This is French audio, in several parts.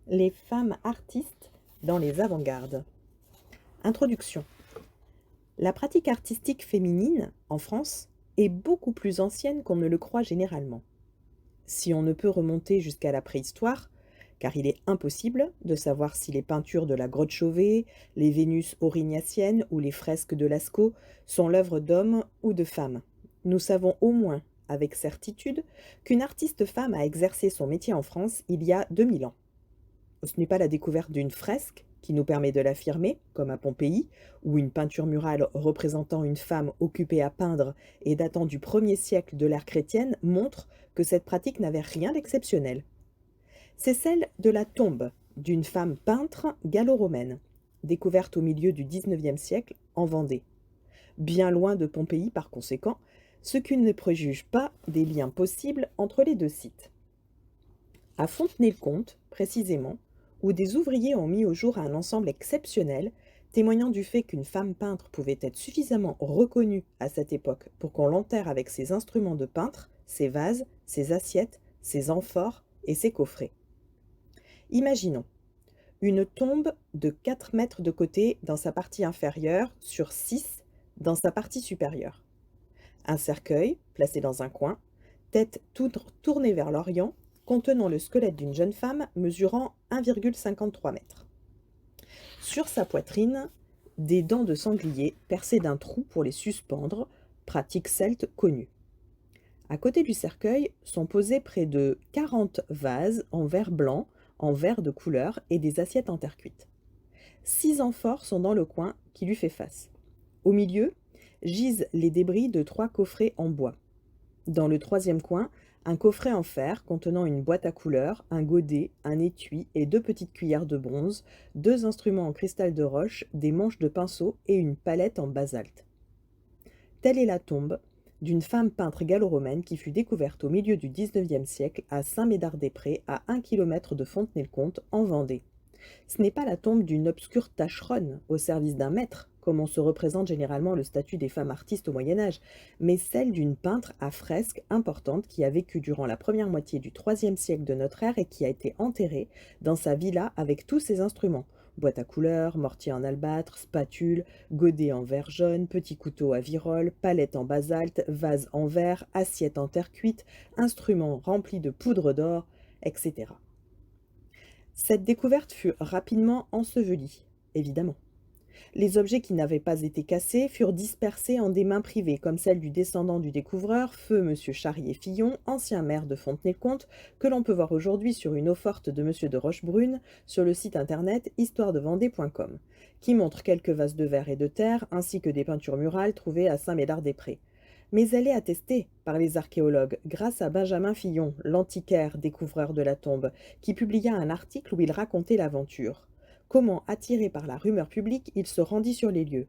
Les femmes artistes dans les avant-gardes. Introduction. La pratique artistique féminine, en France, est beaucoup plus ancienne qu'on ne le croit généralement. Si on ne peut remonter jusqu'à la préhistoire, car il est impossible de savoir si les peintures de la grotte Chauvet, les Vénus aurignaciennes ou les fresques de Lascaux sont l'œuvre d'hommes ou de femmes. Nous savons au moins, avec certitude, qu'une artiste femme a exercé son métier en France il y a 2000 ans. Ce n'est pas la découverte d'une fresque qui nous permet de l'affirmer, comme à Pompéi, où une peinture murale représentant une femme occupée à peindre et datant du 1er siècle de l'ère chrétienne montre que cette pratique n'avait rien d'exceptionnel. C'est celle de la tombe d'une femme peintre gallo-romaine, découverte au milieu du XIXe siècle en Vendée. Bien loin de Pompéi par conséquent, ce qui ne préjuge pas des liens possibles entre les deux sites. À Fontenay-le-Comte, précisément, où des ouvriers ont mis au jour un ensemble exceptionnel, témoignant du fait qu'une femme peintre pouvait être suffisamment reconnue à cette époque pour qu'on l'enterre avec ses instruments de peintre, ses vases, ses assiettes, ses amphores et ses coffrets. Imaginons une tombe de 4 mètres de côté dans sa partie inférieure sur 6 dans sa partie supérieure. Un cercueil, placé dans un coin, tête tournée vers l'Orient, contenant le squelette d'une jeune femme mesurant 1,53 m. Sur sa poitrine, des dents de sanglier percées d'un trou pour les suspendre, pratique celte connue. À côté du cercueil sont posés près de 40 vases en verre blanc, en verre de couleur et des assiettes en terre cuite. 6 amphores sont dans le coin qui lui fait face. Au milieu, gisent les débris de 3 coffrets en bois. Dans le 3e coin, un coffret en fer contenant une boîte à couleurs, un godet, un étui et 2 petites cuillères de bronze, 2 instruments en cristal de roche, des manches de pinceau et une palette en basalte. Telle est la tombe d'une femme peintre gallo-romaine qui fut découverte au milieu du XIXe siècle à Saint-Médard-des-Prés, à 1 km de Fontenay-le-Comte, en Vendée. Ce n'est pas la tombe d'une obscure tâcheronne au service d'un maître, comme on se représente généralement le statut des femmes artistes au Moyen-Âge, mais celle d'une peintre à fresque importante qui a vécu durant la première moitié du IIIe siècle de notre ère et qui a été enterrée dans sa villa avec tous ses instruments. Boîte à couleurs, mortier en albâtre, spatule, godet en verre jaune, petit couteau à virole, palette en basalte, vase en verre, assiette en terre cuite, instruments remplis de poudre d'or, etc. Cette découverte fut rapidement ensevelie, évidemment. Les objets qui n'avaient pas été cassés furent dispersés en des mains privées, comme celle du descendant du découvreur, feu Monsieur Charrier-Fillon, ancien maire de Fontenay-le-Comte, que l'on peut voir aujourd'hui sur une eau-forte de Monsieur de Rochebrune, sur le site internet histoiredevendée.com, qui montre quelques vases de verre et de terre, ainsi que des peintures murales trouvées à Saint-Médard-des-Prés. Mais elle est attestée par les archéologues grâce à Benjamin Fillon, l'antiquaire découvreur de la tombe, qui publia un article où il racontait l'aventure. Comment, attiré par la rumeur publique, il se rendit sur les lieux.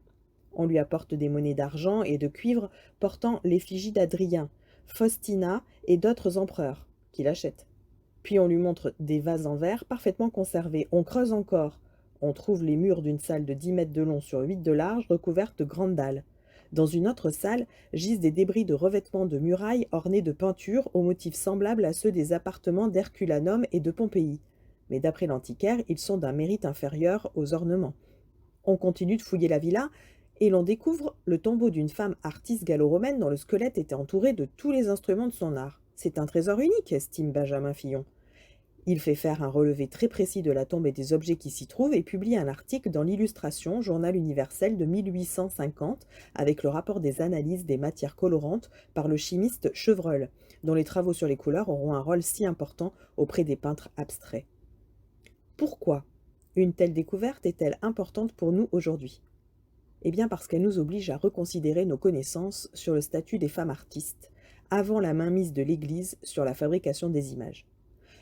On lui apporte des monnaies d'argent et de cuivre portant l'effigie d'Adrien, Faustina et d'autres empereurs, qu'il achète. Puis on lui montre des vases en verre parfaitement conservés. On creuse encore. On trouve les murs d'une salle de 10 mètres de long sur 8 de large recouvertes de grandes dalles. Dans une autre salle, gisent des débris de revêtements de murailles ornés de peintures aux motifs semblables à ceux des appartements d'Herculanum et de Pompéi. Mais d'après l'antiquaire, ils sont d'un mérite inférieur aux ornements. On continue de fouiller la villa et l'on découvre le tombeau d'une femme artiste gallo-romaine dont le squelette était entouré de tous les instruments de son art. C'est un trésor unique, estime Benjamin Fillon. Il fait faire un relevé très précis de la tombe et des objets qui s'y trouvent et publie un article dans l'Illustration, journal universel de 1850, avec le rapport des analyses des matières colorantes par le chimiste Chevreul, dont les travaux sur les couleurs auront un rôle si important auprès des peintres abstraits. Pourquoi une telle découverte est-elle importante pour nous aujourd'hui? Eh bien parce qu'elle nous oblige à reconsidérer nos connaissances sur le statut des femmes artistes, avant la mainmise de l'Église sur la fabrication des images.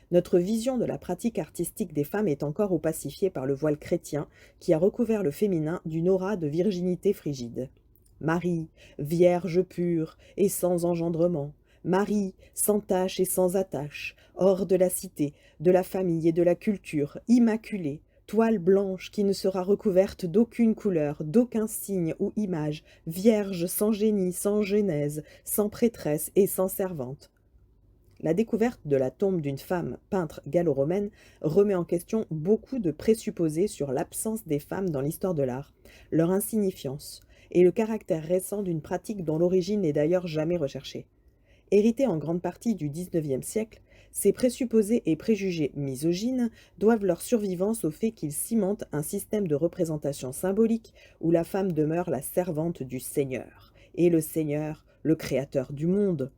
Notre vision de la pratique artistique des femmes est encore opacifiée par le voile chrétien qui a recouvert le féminin d'une aura de virginité frigide. Marie, vierge pure et sans engendrement, Marie, sans tache et sans attache, hors de la cité, de la famille et de la culture, immaculée, toile blanche qui ne sera recouverte d'aucune couleur, d'aucun signe ou image, vierge sans génie, sans genèse, sans prêtresse et sans servante. La découverte de la tombe d'une femme peintre gallo-romaine remet en question beaucoup de présupposés sur l'absence des femmes dans l'histoire de l'art, leur insignifiance et le caractère récent d'une pratique dont l'origine n'est d'ailleurs jamais recherchée. Hérités en grande partie du XIXe siècle, ces présupposés et préjugés misogynes doivent leur survivance au fait qu'ils cimentent un système de représentation symbolique où la femme demeure la servante du Seigneur, et le Seigneur, le créateur du monde.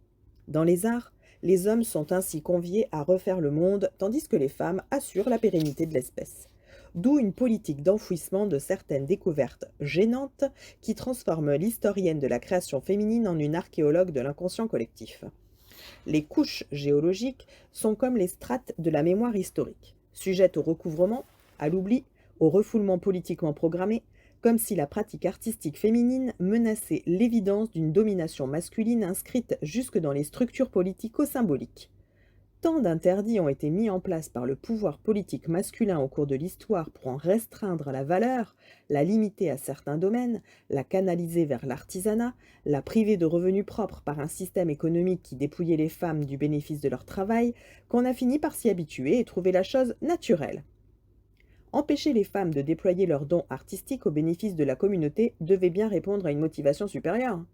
Dans les arts, les hommes sont ainsi conviés à refaire le monde, tandis que les femmes assurent la pérennité de l'espèce. D'où une politique d'enfouissement de certaines découvertes gênantes qui transforme l'historienne de la création féminine en une archéologue de l'inconscient collectif. Les couches géologiques sont comme les strates de la mémoire historique, sujettes au recouvrement, à l'oubli, au refoulement politiquement programmé, comme si la pratique artistique féminine menaçait l'évidence d'une domination masculine inscrite jusque dans les structures politico-symboliques. Tant d'interdits ont été mis en place par le pouvoir politique masculin au cours de l'histoire pour en restreindre la valeur, la limiter à certains domaines, la canaliser vers l'artisanat, la priver de revenus propres par un système économique qui dépouillait les femmes du bénéfice de leur travail, qu'on a fini par s'y habituer et trouver la chose naturelle. Empêcher les femmes de déployer leurs dons artistiques au bénéfice de la communauté devait bien répondre à une motivation supérieure.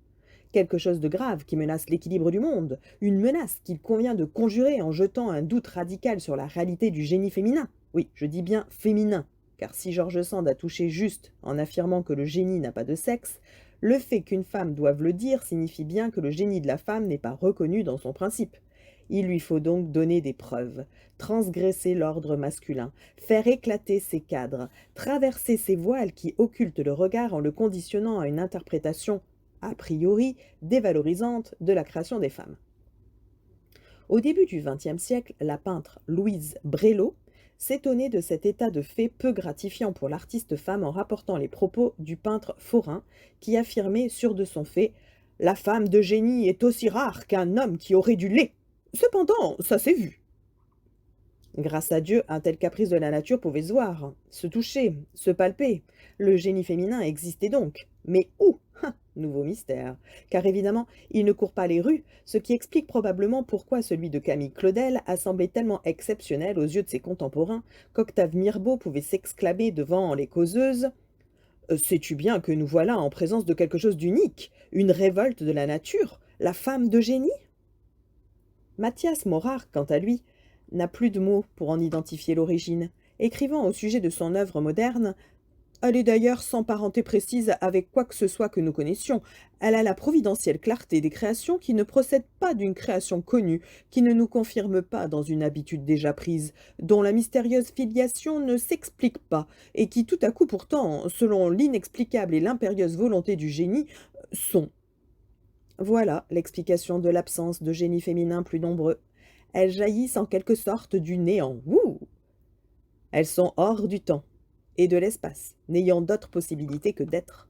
Quelque chose de grave qui menace l'équilibre du monde, une menace qu'il convient de conjurer en jetant un doute radical sur la réalité du génie féminin. Oui, je dis bien féminin, car si George Sand a touché juste en affirmant que le génie n'a pas de sexe, le fait qu'une femme doive le dire signifie bien que le génie de la femme n'est pas reconnu dans son principe. Il lui faut donc donner des preuves, transgresser l'ordre masculin, faire éclater ses cadres, traverser ces voiles qui occultent le regard en le conditionnant à une interprétation a priori dévalorisante de la création des femmes. Au début du XXe siècle, la peintre Louise Brélo s'étonnait de cet état de fait peu gratifiant pour l'artiste femme en rapportant les propos du peintre Forain qui affirmait, sûr de son fait, « La femme de génie est aussi rare qu'un homme qui aurait du lait. Cependant, ça s'est vu. » Grâce à Dieu, un tel caprice de la nature pouvait se voir, se toucher, se palper. Le génie féminin existait donc. Mais où? Nouveau mystère. Car évidemment, il ne court pas les rues, ce qui explique probablement pourquoi celui de Camille Claudel a semblé tellement exceptionnel aux yeux de ses contemporains qu'Octave Mirbeau pouvait s'exclamer devant les causeuses « Sais-tu bien que nous voilà en présence de quelque chose d'unique, une révolte de la nature, la femme de génie ?» Mathias Morard, quant à lui, n'a plus de mots pour en identifier l'origine, écrivant au sujet de son œuvre moderne « Elle est d'ailleurs sans parenté précise avec quoi que ce soit que nous connaissions. Elle a la providentielle clarté des créations qui ne procèdent pas d'une création connue, qui ne nous confirme pas dans une habitude déjà prise, dont la mystérieuse filiation ne s'explique pas, et qui tout à coup pourtant, selon l'inexplicable et l'impérieuse volonté du génie, sont. » Voilà l'explication de l'absence de génie féminin plus nombreux. Elles jaillissent en quelque sorte du néant. Ouh! Elles sont hors du temps et de l'espace, n'ayant d'autre possibilité que d'être.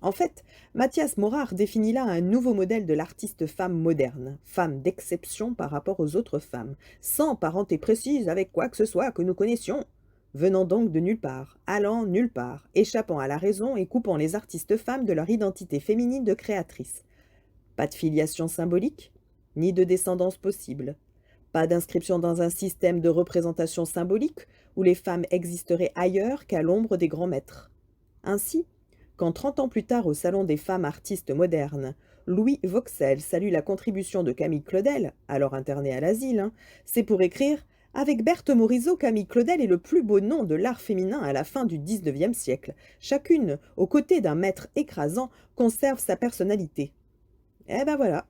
En fait, Mathias Morard définit là un nouveau modèle de l'artiste femme moderne, femme d'exception par rapport aux autres femmes, sans parenté précise avec quoi que ce soit que nous connaissions, venant donc de nulle part, allant nulle part, échappant à la raison et coupant les artistes femmes de leur identité féminine de créatrice. Pas de filiation symbolique, ni de descendance possible. Pas d'inscription dans un système de représentation symbolique où les femmes existeraient ailleurs qu'à l'ombre des grands maîtres. Ainsi, quand 30 ans plus tard au Salon des femmes artistes modernes, Louis Vauxhall salue la contribution de Camille Claudel, alors internée à l'asile, c'est pour écrire « Avec Berthe Morisot, Camille Claudel est le plus beau nom de l'art féminin à la fin du XIXe siècle. Chacune, aux côtés d'un maître écrasant, conserve sa personnalité. » Eh ben voilà,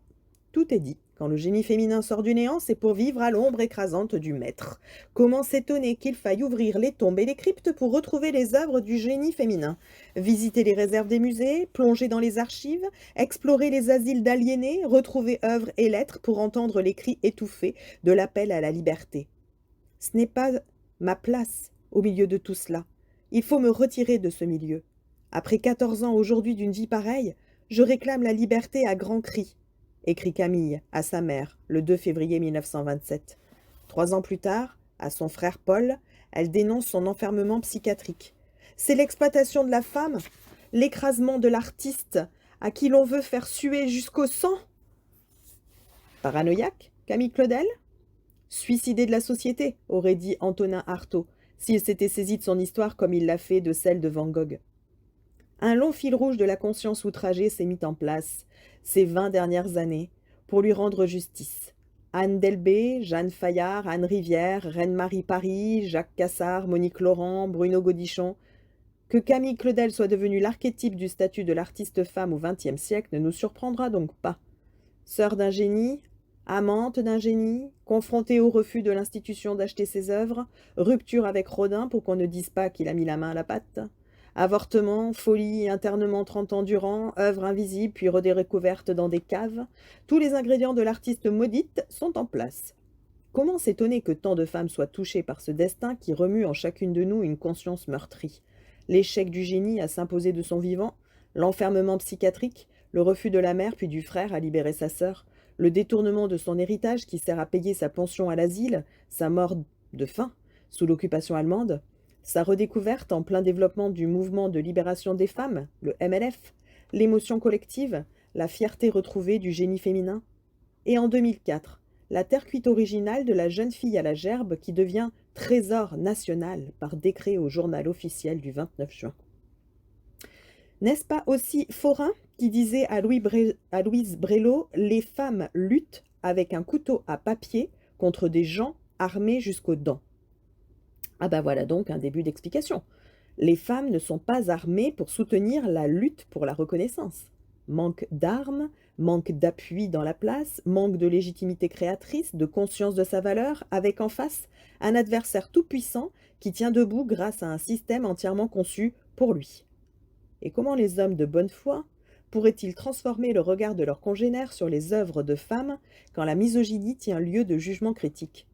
tout est dit. Quand le génie féminin sort du néant, c'est pour vivre à l'ombre écrasante du maître. Comment s'étonner qu'il faille ouvrir les tombes et les cryptes pour retrouver les œuvres du génie féminin, visiter les réserves des musées, plonger dans les archives, explorer les asiles d'aliénés, retrouver œuvres et lettres pour entendre les cris étouffés de l'appel à la liberté. Ce n'est pas ma place au milieu de tout cela. Il faut me retirer de ce milieu. Après 14 ans aujourd'hui d'une vie pareille, je réclame la liberté à grands cris, écrit Camille à sa mère le 2 février 1927. 3 ans plus tard, à son frère Paul, elle dénonce son enfermement psychiatrique. C'est l'exploitation de la femme, l'écrasement de l'artiste, à qui l'on veut faire suer jusqu'au sang. Paranoïaque, Camille Claudel ? Suicidé de la société, aurait dit Antonin Artaud, s'il s'était saisi de son histoire comme il l'a fait de celle de Van Gogh. Un long fil rouge de la conscience outragée s'est mis en place, ces 20 dernières années, pour lui rendre justice. Anne Delbé, Jeanne Fayard, Anne Rivière, Reine-Marie Paris, Jacques Cassard, Monique Laurent, Bruno Godichon. Que Camille Claudel soit devenue l'archétype du statut de l'artiste femme au XXe siècle ne nous surprendra donc pas. Sœur d'un génie, amante d'un génie, confrontée au refus de l'institution d'acheter ses œuvres, rupture avec Rodin pour qu'on ne dise pas qu'il a mis la main à la pâte, avortement, folie, internement 30 ans durant, œuvre invisible puis redécouverte dans des caves, tous les ingrédients de l'artiste maudite sont en place. Comment s'étonner que tant de femmes soient touchées par ce destin qui remue en chacune de nous une conscience meurtrie? L'échec du génie à s'imposer de son vivant, l'enfermement psychiatrique, le refus de la mère puis du frère à libérer sa sœur, le détournement de son héritage qui sert à payer sa pension à l'asile, sa mort de faim sous l'occupation allemande, sa redécouverte en plein développement du mouvement de libération des femmes, le MLF, l'émotion collective, la fierté retrouvée du génie féminin. Et en 2004, la terre cuite originale de la jeune fille à la gerbe qui devient trésor national par décret au journal officiel du 29 juin. N'est-ce pas aussi Forain qui disait à Louise Brélaud « Les femmes luttent avec un couteau à papier contre des gens armés jusqu'aux dents ». Ah bah voilà donc un début d'explication. Les femmes ne sont pas armées pour soutenir la lutte pour la reconnaissance. Manque d'armes, manque d'appui dans la place, manque de légitimité créatrice, de conscience de sa valeur, avec en face un adversaire tout-puissant qui tient debout grâce à un système entièrement conçu pour lui. Et comment les hommes de bonne foi pourraient-ils transformer le regard de leurs congénères sur les œuvres de femmes quand la misogynie tient lieu de jugement critique?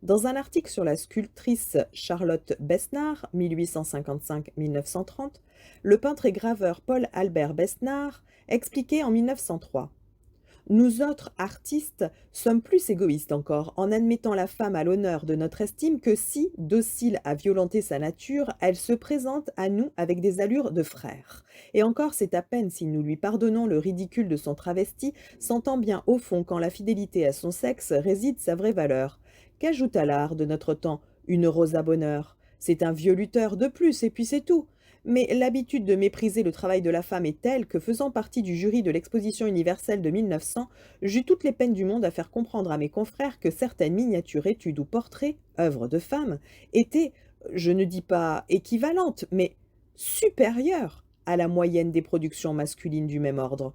Dans un article sur la sculptrice Charlotte Besnard, 1855-1930, le peintre et graveur Paul-Albert Besnard expliquait en 1903 « Nous autres artistes sommes plus égoïstes encore en admettant la femme à l'honneur de notre estime que si, docile à violenter sa nature, elle se présente à nous avec des allures de frère. Et encore c'est à peine si nous lui pardonnons le ridicule de son travesti, sentant bien au fond qu'en la fidélité à son sexe réside sa vraie valeur. Qu'ajoute à l'art de notre temps une Rosa Bonheur? C'est un vieux lutteur de plus et puis c'est tout. Mais l'habitude de mépriser le travail de la femme est telle que, faisant partie du jury de l'exposition universelle de 1900, j'eus toutes les peines du monde à faire comprendre à mes confrères que certaines miniatures, études ou portraits, œuvres de femmes, étaient, je ne dis pas équivalentes, mais supérieures à la moyenne des productions masculines du même ordre.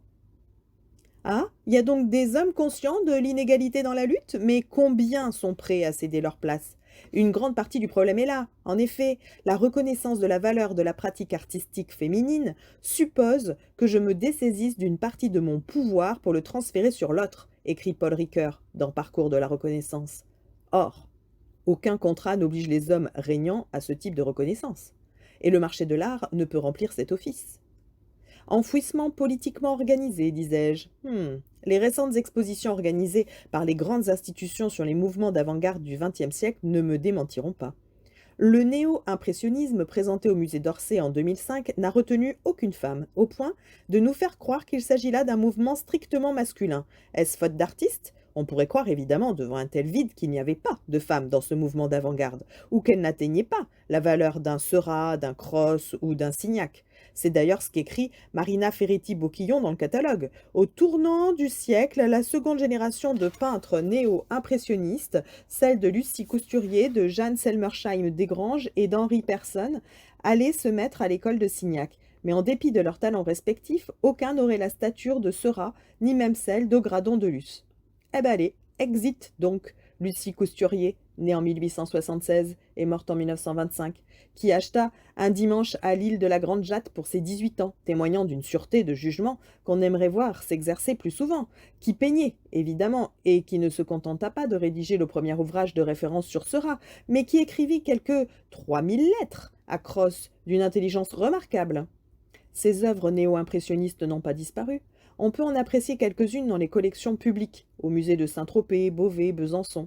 Ah, il y a donc des hommes conscients de l'inégalité dans la lutte, mais combien sont prêts à céder leur place? Une grande partie du problème est là. En effet, la reconnaissance de la valeur de la pratique artistique féminine suppose que je me dessaisisse d'une partie de mon pouvoir pour le transférer sur l'autre, écrit Paul Ricoeur dans Parcours de la reconnaissance. Or, aucun contrat n'oblige les hommes régnants à ce type de reconnaissance, et le marché de l'art ne peut remplir cet office. Enfouissement politiquement organisé, disais-je. Les récentes expositions organisées par les grandes institutions sur les mouvements d'avant-garde du XXe siècle ne me démentiront pas. Le néo-impressionnisme présenté au musée d'Orsay en 2005 n'a retenu aucune femme, au point de nous faire croire qu'il s'agit là d'un mouvement strictement masculin. Est-ce faute d'artistes? On pourrait croire évidemment devant un tel vide qu'il n'y avait pas de femmes dans ce mouvement d'avant-garde, ou qu'elles n'atteignaient pas la valeur d'un Seurat, d'un Cros ou d'un Signac. C'est d'ailleurs ce qu'écrit Marina Ferretti-Bocquillon dans le catalogue. Au tournant du siècle, la seconde génération de peintres néo-impressionnistes, celle de Lucie Cousturier, de Jeanne Selmersheim-Desgranges et d'Henri Persson, allait se mettre à l'école de Signac. Mais en dépit de leurs talents respectifs, aucun n'aurait la stature de Seurat, ni même celle d'Augradon de Luce. Eh ben allez, exit donc Lucie Cousturier, née en 1876 et morte en 1925, qui acheta un dimanche à l'île de la Grande Jatte pour ses 18 ans, témoignant d'une sûreté de jugement qu'on aimerait voir s'exercer plus souvent, qui peignait, évidemment, et qui ne se contenta pas de rédiger le premier ouvrage de référence sur Seurat, mais qui écrivit quelques 3000 lettres à Cros d'une intelligence remarquable. Ces œuvres néo-impressionnistes n'ont pas disparu. On peut en apprécier quelques-unes dans les collections publiques, au musée de Saint-Tropez, Beauvais, Besançon.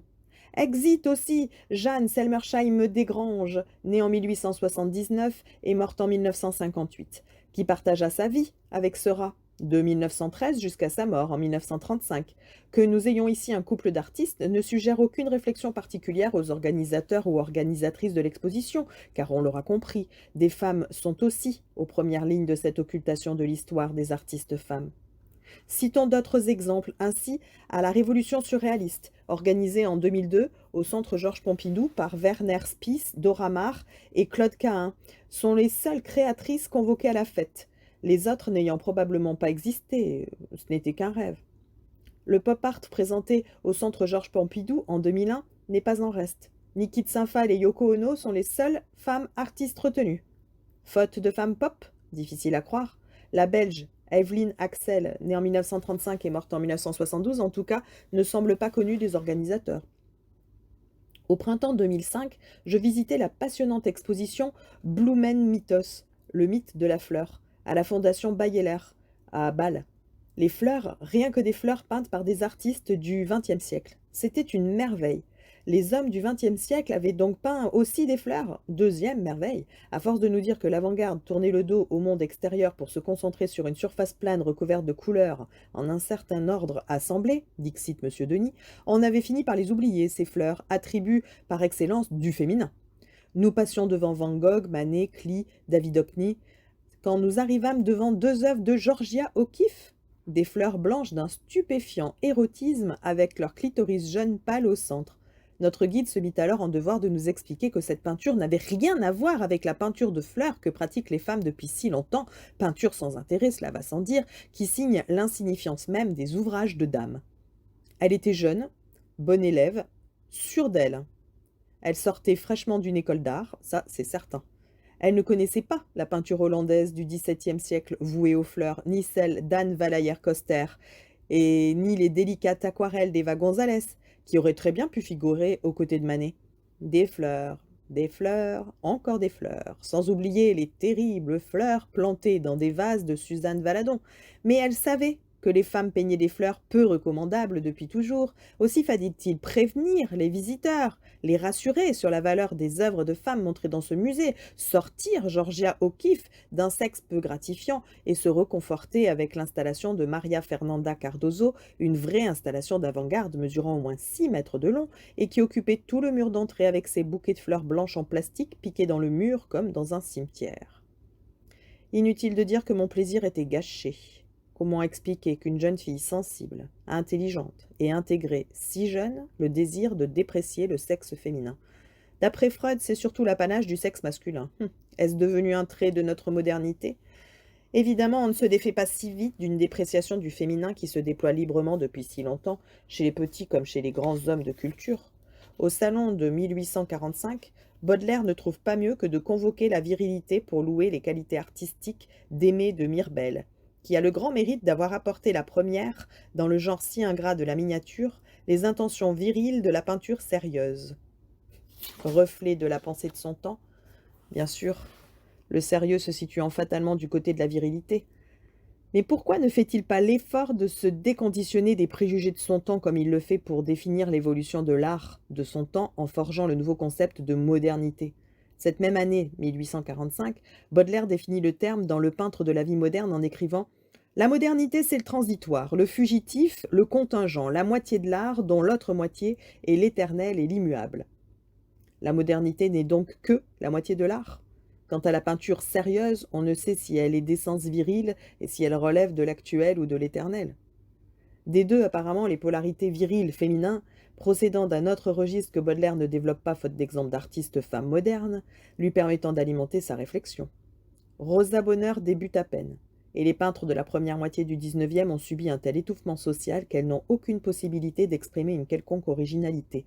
Exit aussi Jeanne Selmersheim-Desgranges, née en 1879 et morte en 1958, qui partagea sa vie avec Seurat. de 1913 jusqu'à sa mort en 1935. Que nous ayons ici un couple d'artistes ne suggère aucune réflexion particulière aux organisateurs ou organisatrices de l'exposition, car on l'aura compris, des femmes sont aussi aux premières lignes de cette occultation de l'histoire des artistes femmes. Citons d'autres exemples, ainsi à la Révolution surréaliste, organisée en 2002 au Centre Georges Pompidou par Werner Spies, Dora Maar et Claude Cahun, sont les seules créatrices convoquées à la fête, les autres n'ayant probablement pas existé, ce n'était qu'un rêve. Le pop art présenté au Centre Georges Pompidou en 2001 n'est pas en reste. Niki Saint-Phal et Yoko Ono sont les seules femmes artistes retenues. Faute de femmes pop? Difficile à croire. La Belge Evelyn Axel, née en 1935 et morte en 1972 en tout cas, ne semble pas connue des organisateurs. Au printemps 2005, je visitais la passionnante exposition Blumen Mythos, le mythe de la fleur, à la Fondation Bayeler, à Bâle. Les fleurs, rien que des fleurs peintes par des artistes du XXe siècle. C'était une merveille. Les hommes du XXe siècle avaient donc peint aussi des fleurs. Deuxième merveille. À force de nous dire que l'avant-garde tournait le dos au monde extérieur pour se concentrer sur une surface plane recouverte de couleurs en un certain ordre assemblé, dixit Monsieur Denis, on avait fini par les oublier, ces fleurs, attributs par excellence du féminin. Nous passions devant Van Gogh, Manet, Klee, David Hockney, quand nous arrivâmes devant deux œuvres de Georgia O'Keeffe, des fleurs blanches d'un stupéfiant érotisme avec leur clitoris jaune pâle au centre. Notre guide se mit alors en devoir de nous expliquer que cette peinture n'avait rien à voir avec la peinture de fleurs que pratiquent les femmes depuis si longtemps, peinture sans intérêt, cela va sans dire, qui signe l'insignifiance même des ouvrages de dames. Elle était jeune, bonne élève, sûre d'elle. Elle sortait fraîchement d'une école d'art, ça c'est certain. Elle ne connaissait pas la peinture hollandaise du XVIIe siècle vouée aux fleurs, ni celle d'Anne Valayer-Coster, et ni les délicates aquarelles d'Eva González, qui auraient très bien pu figurer aux côtés de Manet. Des fleurs, encore des fleurs, sans oublier les terribles fleurs plantées dans des vases de Suzanne Valadon. Mais elle savait que les femmes peignaient des fleurs peu recommandables depuis toujours. Aussi fallait-il prévenir les visiteurs, les rassurer sur la valeur des œuvres de femmes montrées dans ce musée, sortir Georgia O'Keeffe d'un sexe peu gratifiant et se reconforter avec l'installation de Maria Fernanda Cardozo, une vraie installation d'avant-garde mesurant au moins 6 mètres de long et qui occupait tout le mur d'entrée avec ses bouquets de fleurs blanches en plastique piqués dans le mur comme dans un cimetière. Inutile de dire que mon plaisir était gâché. Comment expliquer qu'une jeune fille sensible, intelligente et intégrée, si jeune, le désir de déprécier le sexe féminin? D'après Freud, c'est surtout l'apanage du sexe masculin. Est-ce devenu un trait de notre modernité? Évidemment, on ne se défait pas si vite d'une dépréciation du féminin qui se déploie librement depuis si longtemps, chez les petits comme chez les grands hommes de culture. Au salon de 1845, Baudelaire ne trouve pas mieux que de convoquer la virilité pour louer les qualités artistiques d'Aimé de Mirbel, qui a le grand mérite d'avoir apporté la première, dans le genre si ingrat de la miniature, les intentions viriles de la peinture sérieuse. Reflet de la pensée de son temps, bien sûr, le sérieux se situant fatalement du côté de la virilité. Mais pourquoi ne fait-il pas l'effort de se déconditionner des préjugés de son temps comme il le fait pour définir l'évolution de l'art de son temps en forgeant le nouveau concept de modernité? Cette même année, 1845, Baudelaire définit le terme dans Le peintre de la vie moderne en écrivant « La modernité, c'est le transitoire, le fugitif, le contingent, la moitié de l'art dont l'autre moitié est l'éternel et l'immuable. » La modernité n'est donc que la moitié de l'art. Quant à la peinture sérieuse, on ne sait si elle est d'essence virile et si elle relève de l'actuel ou de l'éternel. Des deux, apparemment, les polarités viriles féminin, procédant d'un autre registre que Baudelaire ne développe pas faute d'exemples d'artistes femmes modernes, lui permettant d'alimenter sa réflexion. Rosa Bonheur débute à peine, et les peintres de la première moitié du XIXe ont subi un tel étouffement social qu'elles n'ont aucune possibilité d'exprimer une quelconque originalité.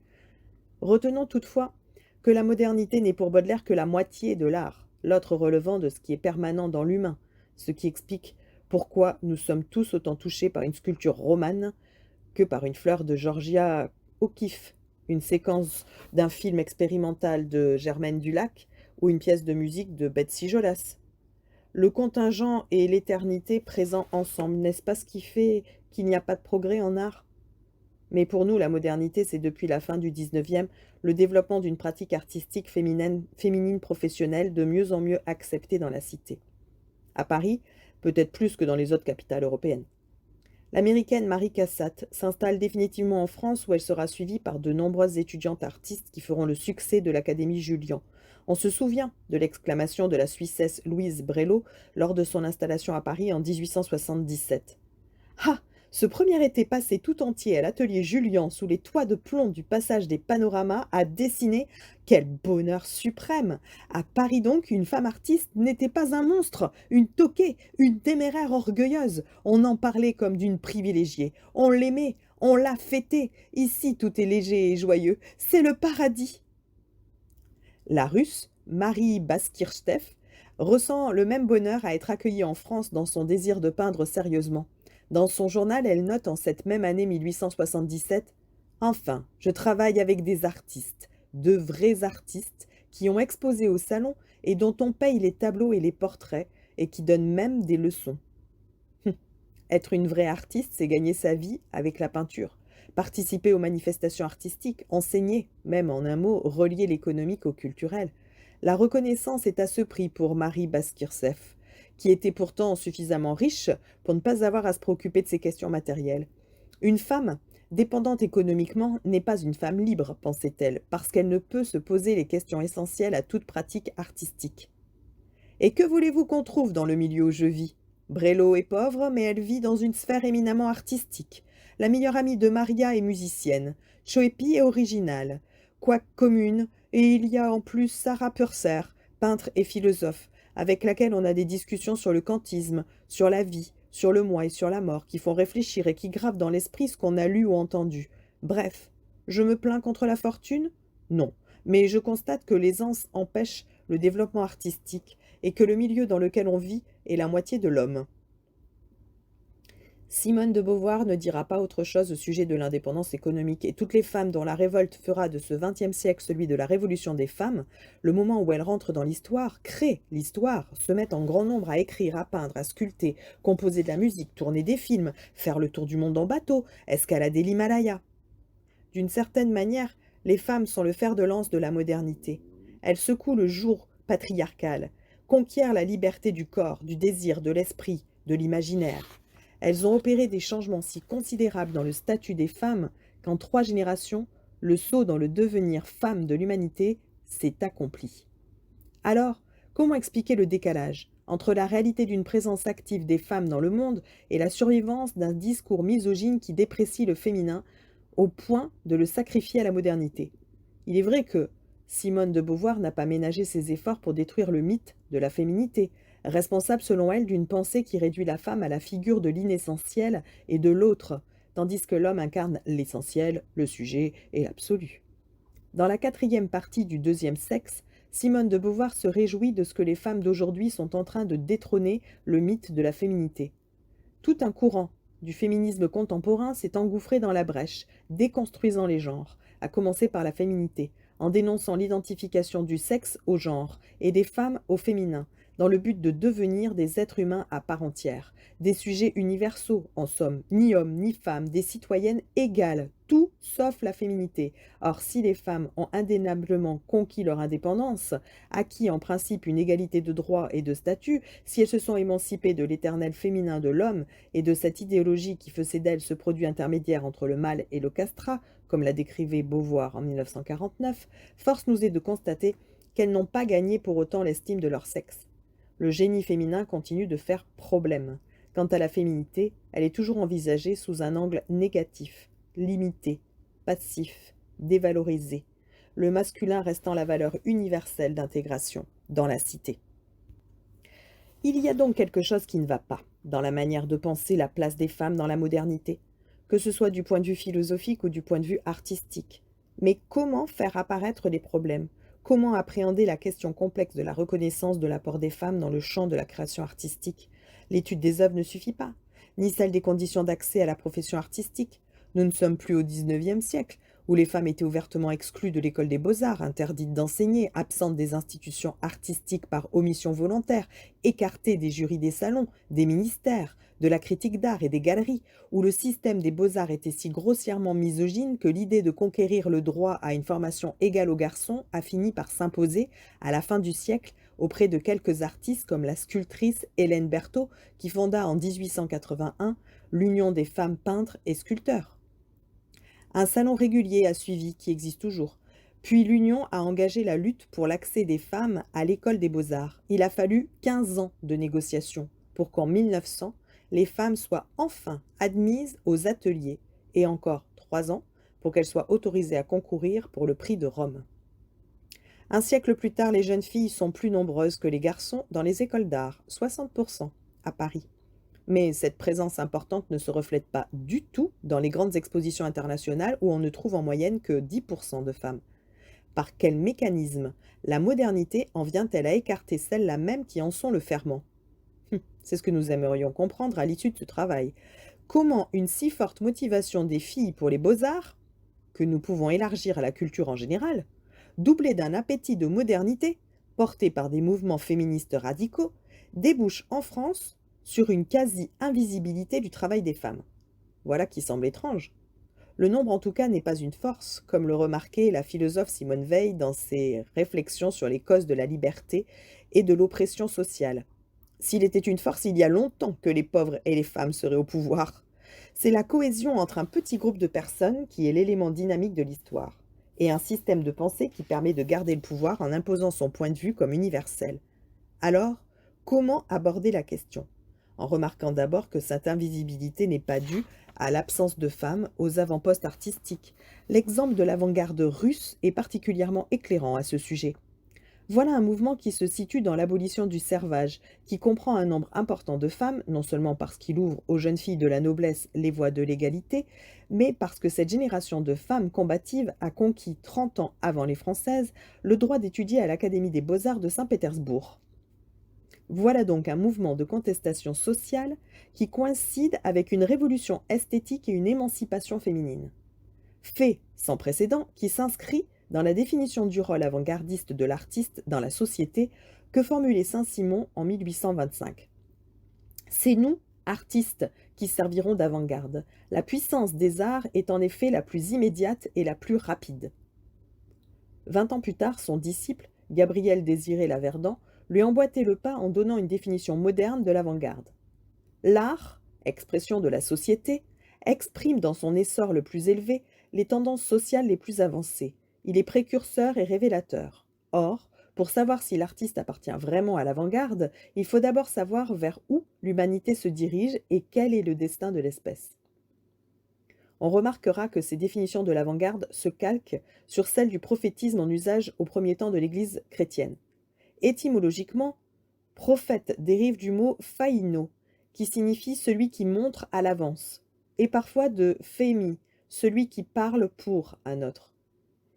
Retenons toutefois que la modernité n'est pour Baudelaire que la moitié de l'art, l'autre relevant de ce qui est permanent dans l'humain, ce qui explique pourquoi nous sommes tous autant touchés par une sculpture romane que par une fleur de Georgia O'Keeffe, une séquence d'un film expérimental de Germaine Dulac ou une pièce de musique de Betsy Jolas. Le contingent et l'éternité présents ensemble, n'est-ce pas ce qui fait qu'il n'y a pas de progrès en art? Mais pour nous, la modernité, c'est depuis la fin du XIXe le développement d'une pratique artistique féminine professionnelle de mieux en mieux acceptée dans la cité. À Paris, peut-être plus que dans les autres capitales européennes. L'américaine Marie Cassatt s'installe définitivement en France où elle sera suivie par de nombreuses étudiantes artistes qui feront le succès de l'Académie Julian. On se souvient de l'exclamation de la Suissesse Louise Brélo lors de son installation à Paris en 1877. Ah! Ce premier été passé tout entier à l'atelier Julian sous les toits de plomb du passage des Panoramas a dessiné, quel bonheur suprême! À Paris donc, une femme artiste n'était pas un monstre, une toquée, une téméraire orgueilleuse. On en parlait comme d'une privilégiée. On l'aimait, on l'a fêtée. Ici, tout est léger et joyeux. C'est le paradis. La Russe, Marie Baskirtseff, ressent le même bonheur à être accueillie en France dans son désir de peindre sérieusement. Dans son journal, elle note en cette même année 1877 : « Enfin, je travaille avec des artistes, de vrais artistes, qui ont exposé au salon et dont on paye les tableaux et les portraits, et qui donnent même des leçons. » Être une vraie artiste, c'est gagner sa vie avec la peinture, participer aux manifestations artistiques, enseigner, même en un mot, relier l'économique au culturel. La reconnaissance est à ce prix pour Marie Baskirtseff, qui était pourtant suffisamment riche pour ne pas avoir à se préoccuper de ses questions matérielles. Une femme, dépendante économiquement, n'est pas une femme libre, pensait-elle, parce qu'elle ne peut se poser les questions essentielles à toute pratique artistique. Et que voulez-vous qu'on trouve dans le milieu où je vis ? Brélo est pauvre, mais elle vit dans une sphère éminemment artistique. La meilleure amie de Maria est musicienne. Choepi est originale, quoique commune, et il y a en plus Sarah Purser, peintre et philosophe, avec laquelle on a des discussions sur le kantisme, sur la vie, sur le moi et sur la mort, qui font réfléchir et qui gravent dans l'esprit ce qu'on a lu ou entendu. Bref, je me plains contre la fortune ? Non, mais je constate que l'aisance empêche le développement artistique, et que le milieu dans lequel on vit est la moitié de l'homme. Simone de Beauvoir ne dira pas autre chose au sujet de l'indépendance économique, et toutes les femmes dont la révolte fera de ce XXe siècle celui de la révolution des femmes, le moment où elles rentrent dans l'histoire, créent l'histoire, se mettent en grand nombre à écrire, à peindre, à sculpter, composer de la musique, tourner des films, faire le tour du monde en bateau, escalader l'Himalaya. D'une certaine manière, les femmes sont le fer de lance de la modernité. Elles secouent le joug patriarcal, conquièrent la liberté du corps, du désir, de l'esprit, de l'imaginaire. Elles ont opéré des changements si considérables dans le statut des femmes qu'en 3 générations, le saut dans le devenir femme de l'humanité s'est accompli. Alors, comment expliquer le décalage entre la réalité d'une présence active des femmes dans le monde et la survivance d'un discours misogyne qui déprécie le féminin au point de le sacrifier à la modernité ? Il est vrai que Simone de Beauvoir n'a pas ménagé ses efforts pour détruire le mythe de la féminité, responsable selon elle d'une pensée qui réduit la femme à la figure de l'inessentiel et de l'autre, tandis que l'homme incarne l'essentiel, le sujet et l'absolu. Dans la 4e partie du 2e sexe, Simone de Beauvoir se réjouit de ce que les femmes d'aujourd'hui sont en train de détrôner le mythe de la féminité. Tout un courant du féminisme contemporain s'est engouffré dans la brèche, déconstruisant les genres, à commencer par la féminité, en dénonçant l'identification du sexe au genre et des femmes au féminin, dans le but de devenir des êtres humains à part entière, des sujets universaux, en somme, ni hommes ni femmes, des citoyennes égales, tout sauf la féminité. Or, si les femmes ont indéniablement conquis leur indépendance, acquis en principe une égalité de droits et de statut, si elles se sont émancipées de l'éternel féminin de l'homme et de cette idéologie qui faisait d'elles ce produit intermédiaire entre le mâle et le castrat, comme l'a décrivait Beauvoir en 1949, force nous est de constater qu'elles n'ont pas gagné pour autant l'estime de leur sexe. Le génie féminin continue de faire problème. Quant à la féminité, elle est toujours envisagée sous un angle négatif, limité, passif, dévalorisé, le masculin restant la valeur universelle d'intégration dans la cité. Il y a donc quelque chose qui ne va pas dans la manière de penser la place des femmes dans la modernité, que ce soit du point de vue philosophique ou du point de vue artistique. Mais comment faire apparaître les problèmes ? Comment appréhender la question complexe de la reconnaissance de l'apport des femmes dans le champ de la création artistique ? L'étude des œuvres ne suffit pas, ni celle des conditions d'accès à la profession artistique. Nous ne sommes plus au XIXe siècle, où les femmes étaient ouvertement exclues de l'école des beaux-arts, interdites d'enseigner, absentes des institutions artistiques par omission volontaire, écartées des jurys des salons, des ministères, de la critique d'art et des galeries, où le système des beaux-arts était si grossièrement misogyne que l'idée de conquérir le droit à une formation égale aux garçons a fini par s'imposer à la fin du siècle auprès de quelques artistes comme la sculptrice Hélène Berthaud qui fonda en 1881 l'Union des femmes peintres et sculpteurs. Un salon régulier a suivi, qui existe toujours. Puis l'Union a engagé la lutte pour l'accès des femmes à l'école des beaux-arts. Il a fallu 15 ans de négociations pour qu'en 1900, les femmes soient enfin admises aux ateliers, et encore 3 ans pour qu'elles soient autorisées à concourir pour le prix de Rome. Un siècle plus tard, les jeunes filles sont plus nombreuses que les garçons dans les écoles d'art, 60% à Paris. Mais cette présence importante ne se reflète pas du tout dans les grandes expositions internationales où on ne trouve en moyenne que 10% de femmes. Par quel mécanisme la modernité en vient-elle à écarter celles-là même qui en sont le ferment? C'est ce que nous aimerions comprendre à l'issue de ce travail. Comment une si forte motivation des filles pour les beaux-arts, que nous pouvons élargir à la culture en général, doublée d'un appétit de modernité, porté par des mouvements féministes radicaux, débouche en France sur une quasi-invisibilité du travail des femmes. Voilà qui semble étrange. Le nombre en tout cas n'est pas une force, comme le remarquait la philosophe Simone Veil dans ses réflexions sur les causes de la liberté et de l'oppression sociale. S'il était une force, il y a longtemps que les pauvres et les femmes seraient au pouvoir. C'est la cohésion entre un petit groupe de personnes qui est l'élément dynamique de l'histoire, et un système de pensée qui permet de garder le pouvoir en imposant son point de vue comme universel. Alors, comment aborder la question? En remarquant d'abord que cette invisibilité n'est pas due à l'absence de femmes aux avant-postes artistiques. L'exemple de l'avant-garde russe est particulièrement éclairant à ce sujet. Voilà un mouvement qui se situe dans l'abolition du servage, qui comprend un nombre important de femmes, non seulement parce qu'il ouvre aux jeunes filles de la noblesse les voies de l'égalité, mais parce que cette génération de femmes combatives a conquis 30 ans avant les Françaises le droit d'étudier à l'Académie des beaux-arts de Saint-Pétersbourg. Voilà donc un mouvement de contestation sociale qui coïncide avec une révolution esthétique et une émancipation féminine. Fait sans précédent qui s'inscrit dans la définition du rôle avant-gardiste de l'artiste dans la société que formulait Saint-Simon en 1825. C'est nous, artistes, qui servirons d'avant-garde. La puissance des arts est en effet la plus immédiate et la plus rapide. 20 ans plus tard, son disciple, Gabriel Désiré Laverdan, lui emboîtait le pas en donnant une définition moderne de l'avant-garde. L'art, expression de la société, exprime dans son essor le plus élevé les tendances sociales les plus avancées. Il est précurseur et révélateur. Or, pour savoir si l'artiste appartient vraiment à l'avant-garde, il faut d'abord savoir vers où l'humanité se dirige et quel est le destin de l'espèce. On remarquera que ces définitions de l'avant-garde se calquent sur celles du prophétisme en usage au premier temps de l'Église chrétienne. Étymologiquement, prophète dérive du mot phaïno, qui signifie celui qui montre à l'avance, et parfois de phémi, celui qui parle pour un autre.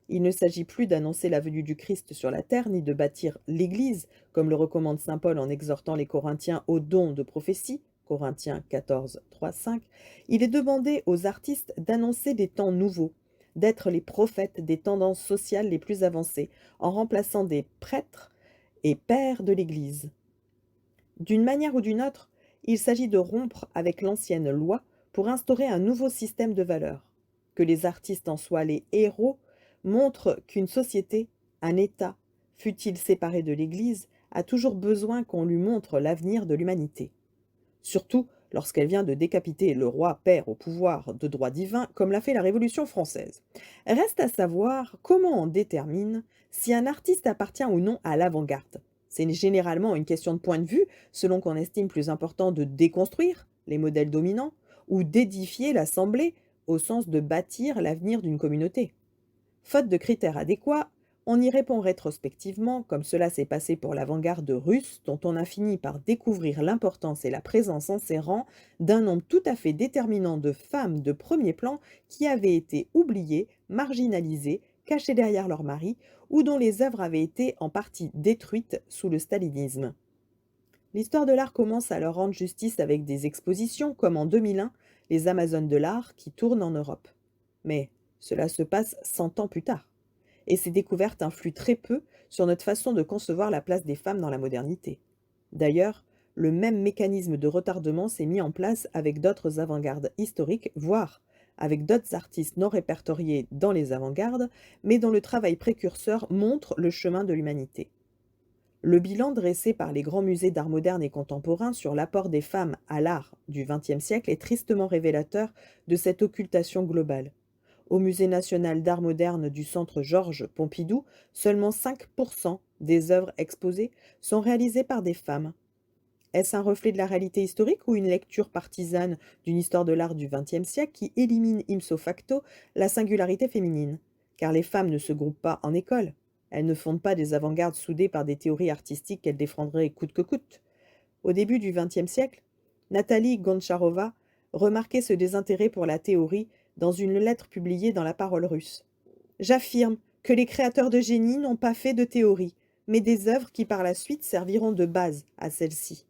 Il ne s'agit plus d'annoncer la venue du Christ sur la terre, ni de bâtir l'Église, comme le recommande saint Paul en exhortant les Corinthiens au don de prophétie, Corinthiens 14, 3, 5. Il est demandé aux artistes d'annoncer des temps nouveaux, d'être les prophètes des tendances sociales les plus avancées, en remplaçant des prêtres et pères de l'Église. D'une manière ou d'une autre, il s'agit de rompre avec l'ancienne loi pour instaurer un nouveau système de valeurs. Que les artistes en soient les héros montre qu'une société, un État, fût-il séparé de l'Église, a toujours besoin qu'on lui montre l'avenir de l'humanité. Surtout lorsqu'elle vient de décapiter le roi père au pouvoir de droit divin, comme l'a fait la Révolution française. Reste à savoir comment on détermine si un artiste appartient ou non à l'avant-garde. C'est généralement une question de point de vue, selon qu'on estime plus important de déconstruire les modèles dominants ou d'édifier l'assemblée au sens de bâtir l'avenir d'une communauté. Faute de critères adéquats, on y répond rétrospectivement, comme cela s'est passé pour l'avant-garde russe, dont on a fini par découvrir l'importance et la présence en ses rangs d'un nombre tout à fait déterminant de femmes de premier plan qui avaient été oubliées, marginalisées, cachées derrière leur mari, ou dont les œuvres avaient été en partie détruites sous le stalinisme. L'histoire de l'art commence à leur rendre justice avec des expositions, comme en 2001, les Amazones de l'art, qui tournent en Europe. Mais Cela se passe 100 ans plus tard. Et ces découvertes influent très peu sur notre façon de concevoir la place des femmes dans la modernité. D'ailleurs, le même mécanisme de retardement s'est mis en place avec d'autres avant-gardes historiques, voire avec d'autres artistes non répertoriés dans les avant-gardes, mais dont le travail précurseur montre le chemin de l'humanité. Le bilan dressé par les grands musées d'art moderne et contemporain sur l'apport des femmes à l'art du XXe siècle est tristement révélateur de cette occultation globale. Au Musée national d'art moderne du Centre Georges Pompidou, seulement 5% des œuvres exposées sont réalisées par des femmes. Est-ce un reflet de la réalité historique ou une lecture partisane d'une histoire de l'art du XXe siècle qui élimine ipso facto la singularité féminine? Car les femmes ne se groupent pas en école. Elles ne fondent pas des avant-gardes soudées par des théories artistiques qu'elles défendraient coûte que coûte. Au début du XXe siècle, Nathalie Goncharova remarquait ce désintérêt pour la théorie dans une lettre publiée dans La Parole russe. J'affirme que les créateurs de génie n'ont pas fait de théorie, mais des œuvres qui par la suite serviront de base à celle-ci.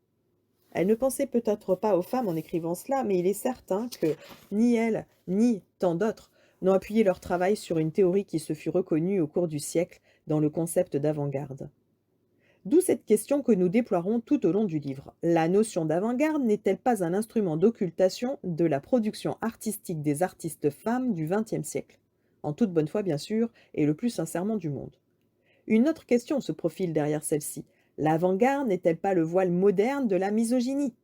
Elle ne pensait peut-être pas aux femmes en écrivant cela, mais il est certain que ni elle, ni tant d'autres n'ont appuyé leur travail sur une théorie qui se fut reconnue au cours du siècle dans le concept d'avant-garde. D'où cette question que nous déploierons tout au long du livre. La notion d'avant-garde n'est-elle pas un instrument d'occultation de la production artistique des artistes femmes du XXe siècle? En toute bonne foi, bien sûr, et le plus sincèrement du monde. Une autre question se profile derrière celle-ci. L'avant-garde n'est-elle pas le voile moderne de la misogynie?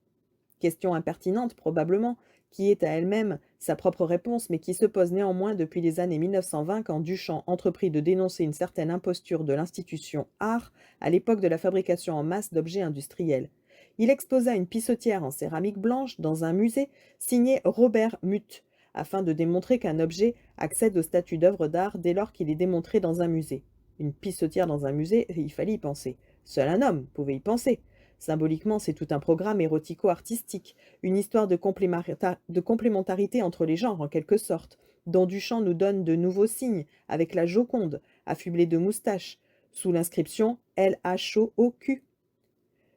Question impertinente probablement, qui est à elle-même sa propre réponse, mais qui se pose néanmoins depuis les années 1920 quand Duchamp entreprit de dénoncer une certaine imposture de l'institution art à l'époque de la fabrication en masse d'objets industriels. Il exposa une pissotière en céramique blanche dans un musée signé Robert Muth, afin de démontrer qu'un objet accède au statut d'œuvre d'art dès lors qu'il est démontré dans un musée. Une pissotière dans un musée, il fallait y penser. Seul un homme pouvait y penser. Symboliquement, c'est tout un programme érotico-artistique, une histoire de complémentarité entre les genres, en quelque sorte, dont Duchamp nous donne de nouveaux signes, avec la Joconde, affublée de moustaches, sous l'inscription LHOQ.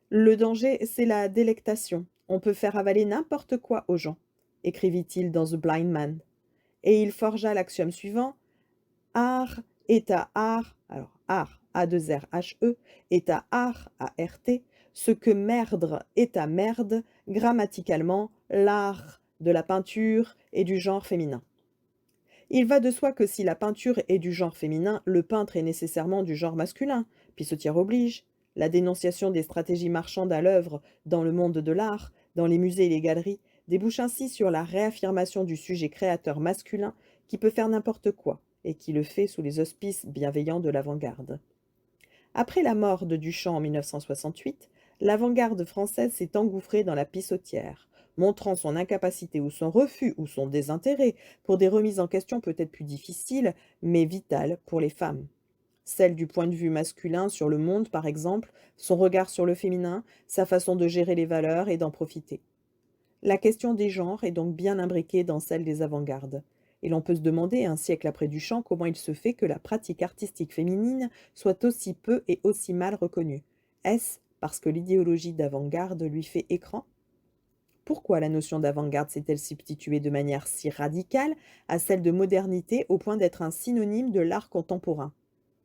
Le danger, c'est la délectation. On peut faire avaler n'importe quoi aux gens, écrivit-il dans The Blind Man. Et il forgea l'axiome suivant: art est à art, alors art, A2RHE, est à art, A-R-T, ce que merdre est à merde, grammaticalement, l'art de la peinture est du genre féminin. Il va de soi que si la peinture est du genre féminin, le peintre est nécessairement du genre masculin, pissotière oblige. La dénonciation des stratégies marchandes à l'œuvre dans le monde de l'art, dans les musées et les galeries, débouche ainsi sur la réaffirmation du sujet créateur masculin qui peut faire n'importe quoi, et qui le fait sous les auspices bienveillants de l'avant-garde. Après la mort de Duchamp en 1968, l'avant-garde française s'est engouffrée dans la pissotière, montrant son incapacité ou son refus ou son désintérêt pour des remises en question peut-être plus difficiles, mais vitales pour les femmes. Celle du point de vue masculin sur le monde, par exemple, son regard sur le féminin, sa façon de gérer les valeurs et d'en profiter. La question des genres est donc bien imbriquée dans celle des avant-gardes. Et l'on peut se demander, un siècle après Duchamp, comment il se fait que la pratique artistique féminine soit aussi peu et aussi mal reconnue. Est-ce parce que l'idéologie d'avant-garde lui fait écran? Pourquoi la notion d'avant-garde s'est-elle substituée de manière si radicale à celle de modernité au point d'être un synonyme de l'art contemporain?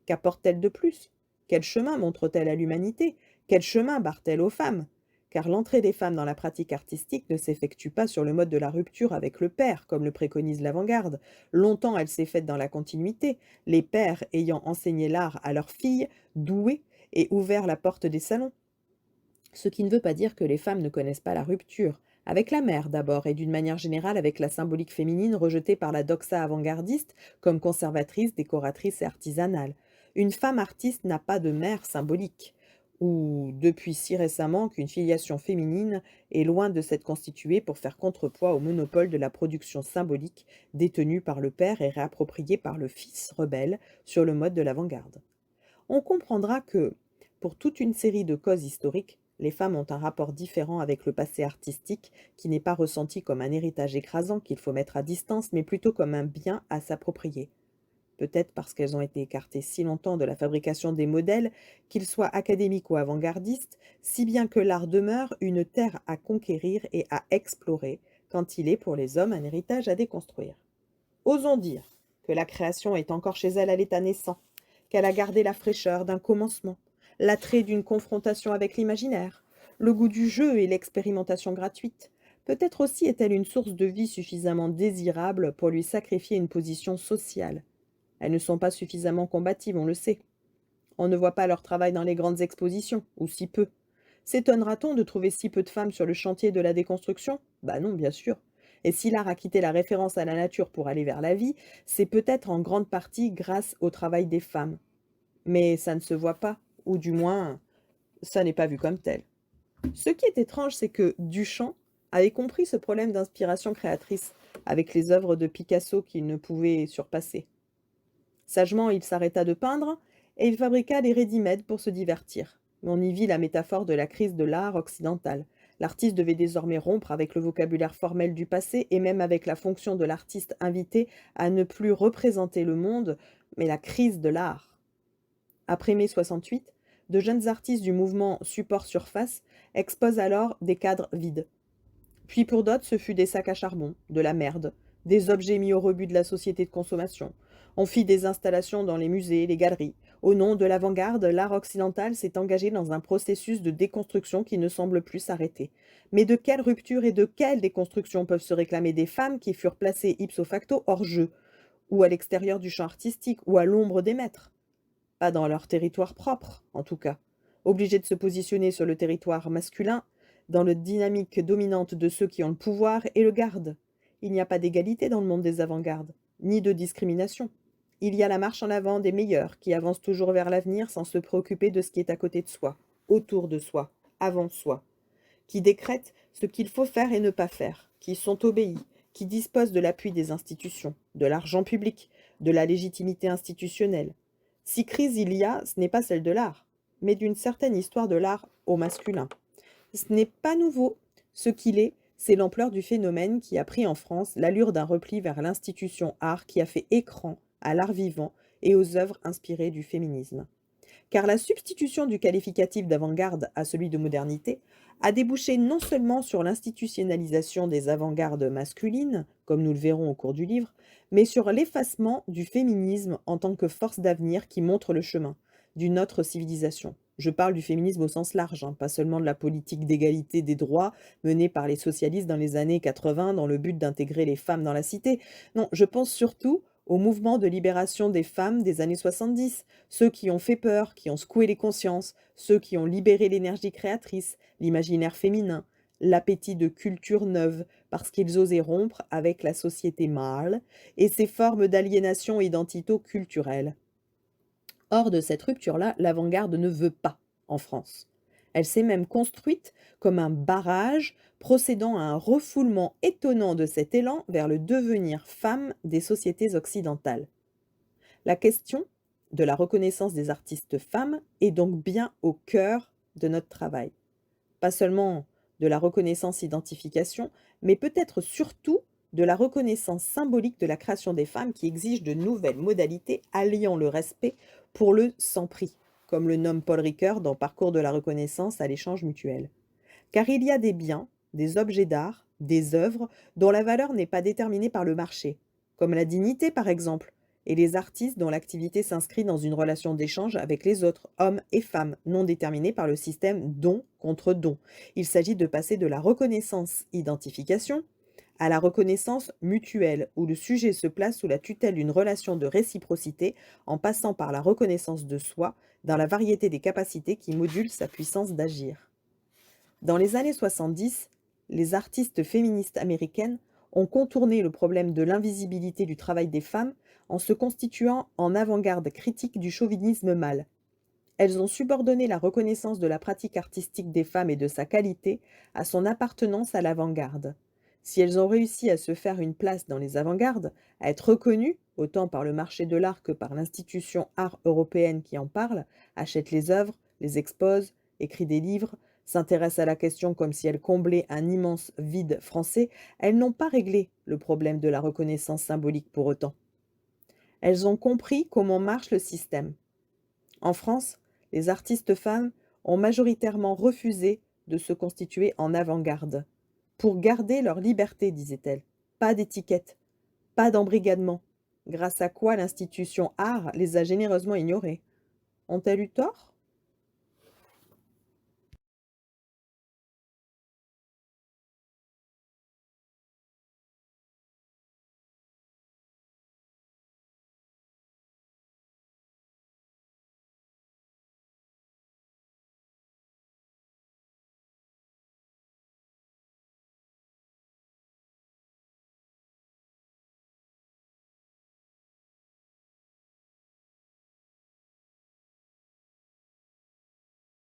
Qu'apporte-t-elle de plus? Quel chemin montre-t-elle à l'humanité? Quel chemin barre-t-elle aux femmes? Car l'entrée des femmes dans la pratique artistique ne s'effectue pas sur le mode de la rupture avec le père, comme le préconise l'avant-garde. Longtemps elle s'est faite dans la continuité, les pères ayant enseigné l'art à leurs filles, douées, et ouvert la porte des salons. Ce qui ne veut pas dire que les femmes ne connaissent pas la rupture, avec la mère d'abord, et d'une manière générale avec la symbolique féminine rejetée par la doxa avant-gardiste comme conservatrice, décoratrice et artisanale. Une femme artiste n'a pas de mère symbolique, ou depuis si récemment qu'une filiation féminine est loin de s'être constituée pour faire contrepoids au monopole de la production symbolique détenue par le père et réappropriée par le fils rebelle sur le mode de l'avant-garde. On comprendra que, pour toute une série de causes historiques, les femmes ont un rapport différent avec le passé artistique qui n'est pas ressenti comme un héritage écrasant qu'il faut mettre à distance, mais plutôt comme un bien à s'approprier. Peut-être parce qu'elles ont été écartées si longtemps de la fabrication des modèles, qu'ils soient académiques ou avant-gardistes, si bien que l'art demeure une terre à conquérir et à explorer, quand il est pour les hommes un héritage à déconstruire. Osons dire que la création est encore chez elle à l'état naissant, qu'elle a gardé la fraîcheur d'un commencement, l'attrait d'une confrontation avec l'imaginaire, le goût du jeu et l'expérimentation gratuite. Peut-être aussi est-elle une source de vie suffisamment désirable pour lui sacrifier une position sociale. Elles ne sont pas suffisamment combatives, on le sait. On ne voit pas leur travail dans les grandes expositions, ou si peu. S'étonnera-t-on de trouver si peu de femmes sur le chantier de la déconstruction? Bah non, bien sûr. Et si l'art a quitté la référence à la nature pour aller vers la vie, c'est peut-être en grande partie grâce au travail des femmes. Mais ça ne se voit pas, ou du moins, ça n'est pas vu comme tel. Ce qui est étrange, c'est que Duchamp avait compris ce problème d'inspiration créatrice avec les œuvres de Picasso qu'il ne pouvait surpasser. Sagement, il s'arrêta de peindre et il fabriqua des ready-made pour se divertir. Mais on y vit la métaphore de la crise de l'art occidental. L'artiste devait désormais rompre avec le vocabulaire formel du passé et même avec la fonction de l'artiste invité à ne plus représenter le monde, mais la crise de l'art. Après mai 68, de jeunes artistes du mouvement Support Surface exposent alors des cadres vides. Puis pour d'autres, ce fut des sacs à charbon, de la merde, des objets mis au rebut de la société de consommation. On fit des installations dans les musées, les galeries. Au nom de l'avant-garde, l'art occidental s'est engagé dans un processus de déconstruction qui ne semble plus s'arrêter. Mais de quelle rupture et de quelle déconstruction peuvent se réclamer des femmes qui furent placées ipso facto hors jeu, ou à l'extérieur du champ artistique, ou à l'ombre des maîtres? Pas dans leur territoire propre, en tout cas. Obligées de se positionner sur le territoire masculin, dans la dynamique dominante de ceux qui ont le pouvoir et le gardent. Il n'y a pas d'égalité dans le monde des avant-gardes, ni de discrimination. Il y a la marche en avant des meilleurs qui avancent toujours vers l'avenir sans se préoccuper de ce qui est à côté de soi, autour de soi, avant soi, qui décrètent ce qu'il faut faire et ne pas faire, qui sont obéis, qui disposent de l'appui des institutions, de l'argent public, de la légitimité institutionnelle. Si crise il y a, ce n'est pas celle de l'art, mais d'une certaine histoire de l'art au masculin. Ce n'est pas nouveau. Ce qu'il est, c'est l'ampleur du phénomène qui a pris en France l'allure d'un repli vers l'institution art qui a fait écran à l'art vivant et aux œuvres inspirées du féminisme. Car la substitution du qualificatif d'avant-garde à celui de modernité a débouché non seulement sur l'institutionnalisation des avant-gardes masculines, comme nous le verrons au cours du livre, mais sur l'effacement du féminisme en tant que force d'avenir qui montre le chemin d'une autre civilisation. Je parle du féminisme au sens large, hein, pas seulement de la politique d'égalité des droits menée par les socialistes dans les années 80 dans le but d'intégrer les femmes dans la cité. Non, je pense surtout au mouvement de libération des femmes des années 70, ceux qui ont fait peur, qui ont secoué les consciences, ceux qui ont libéré l'énergie créatrice, l'imaginaire féminin, l'appétit de culture neuve, parce qu'ils osaient rompre avec la société mâle et ses formes d'aliénation identito-culturelle. Hors de cette rupture-là, l'avant-garde ne veut pas en France. Elle s'est même construite comme un barrage procédant à un refoulement étonnant de cet élan vers le devenir femme des sociétés occidentales. La question de la reconnaissance des artistes femmes est donc bien au cœur de notre travail. Pas seulement de la reconnaissance-identification, mais peut-être surtout de la reconnaissance symbolique de la création des femmes qui exige de nouvelles modalités alliant le respect pour le sans prix, comme le nomme Paul Ricoeur dans Parcours de la reconnaissance à l'échange mutuel. Car il y a des biens, des objets d'art, des œuvres dont la valeur n'est pas déterminée par le marché, comme la dignité par exemple, et les artistes dont l'activité s'inscrit dans une relation d'échange avec les autres, hommes et femmes, non déterminée par le système don contre don. Il s'agit de passer de la reconnaissance-identification à la reconnaissance mutuelle, où le sujet se place sous la tutelle d'une relation de réciprocité en passant par la reconnaissance de soi dans la variété des capacités qui modulent sa puissance d'agir. Dans les années 70, les artistes féministes américaines ont contourné le problème de l'invisibilité du travail des femmes en se constituant en avant-garde critique du chauvinisme mâle. Elles ont subordonné la reconnaissance de la pratique artistique des femmes et de sa qualité à son appartenance à l'avant-garde. Si elles ont réussi à se faire une place dans les avant-gardes, à être reconnues, autant par le marché de l'art que par l'institution art européenne qui en parle, achète les œuvres, les expose, écrit des livres, s'intéresse à la question comme si elle comblait un immense vide français, elles n'ont pas réglé le problème de la reconnaissance symbolique pour autant. Elles ont compris comment marche le système. En France, les artistes femmes ont majoritairement refusé de se constituer en avant-garde. Pour garder leur liberté, disait-elle. Pas d'étiquette, pas d'embrigadement, grâce à quoi l'institution art les a généreusement ignorées. Ont-elles eu tort?